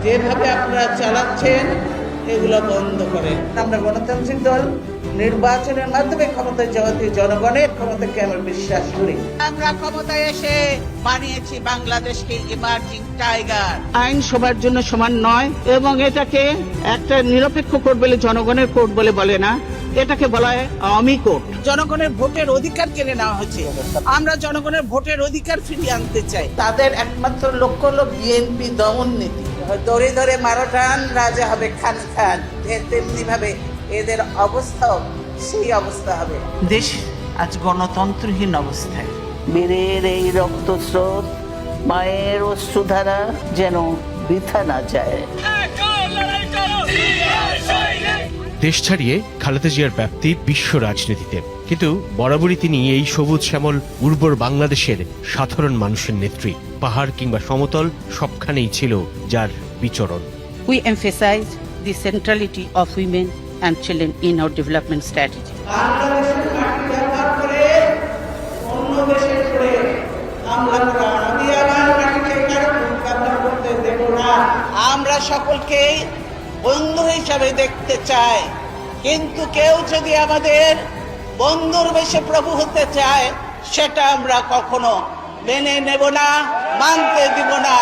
যেভাবে আপনারা চালাচ্ছেন এগুলো বন্ধ করেন। আমরা গণতান্ত্রিক দল নির্বাচনের মাধ্যমে ক্ষমতায় যাওয়া দিয়ে জনগণের ক্ষমতাকে আমরা বিশ্বাস করি। আমরা ক্ষমতায় এসে বানিয়েছি বাংলাদেশকে ইমার্জিং টাইগার। আইন সবার জন্য সমান নয় এবং এটাকে একটা নিরপেক্ষ কোর্ট বলে জনগণের কোর্ট বলে না, এটাকে বলা হয় আওয়ামী কোর্ট। জনগণের ভোটের অধিকার কেড়ে নেওয়া হয়েছে। আমরা জনগণের ভোটের অধিকার ফিরিয়ে আনতে চাই। তাদের একমাত্র লক্ষ্য হলো বিএনপি দমন নীতি। ধরে ধরে মারাঠান রাজা হবে খান খান, তেমনি ভাবে এদের অবস্থাও সেই অবস্থা হবে। দেশ আজ গণতন্ত্রহীন অবস্থায়। বীরের এই রক্তস্রোত, মায়ের অশ্রুধারা যেন বৃথা না যায়। দেশ ছাড়িয়ে খালেদা জিয়ার ব্যাপ্তি বিশ্ব রাজনীতিতে, কিন্তু বরাবরই তিনি এই সবুজ শ্যামল উর্বর বাংলাদেশের সাধারণ মানুষের নেত্রী। পাহাড় কিংবা সমতল সবখানেই ছিল যার বিচরণ। We emphasize the centrality of women and children in our development strategy. বাংলাদেশের মাটি ব্যবহার করে অন্য দেশের করে হামলা করা, আমি আমার মাটিকে কারো কামনা করতে দেব না। আমরা সকলকে বন্ধু হিসাবে দেখতে চাই, কিন্তু কেউ যদি আমাদের বন্ধুর বেশে প্রভু হতে চায় সেটা আমরা কখনো মেনে নেব না, মানতে দিব না।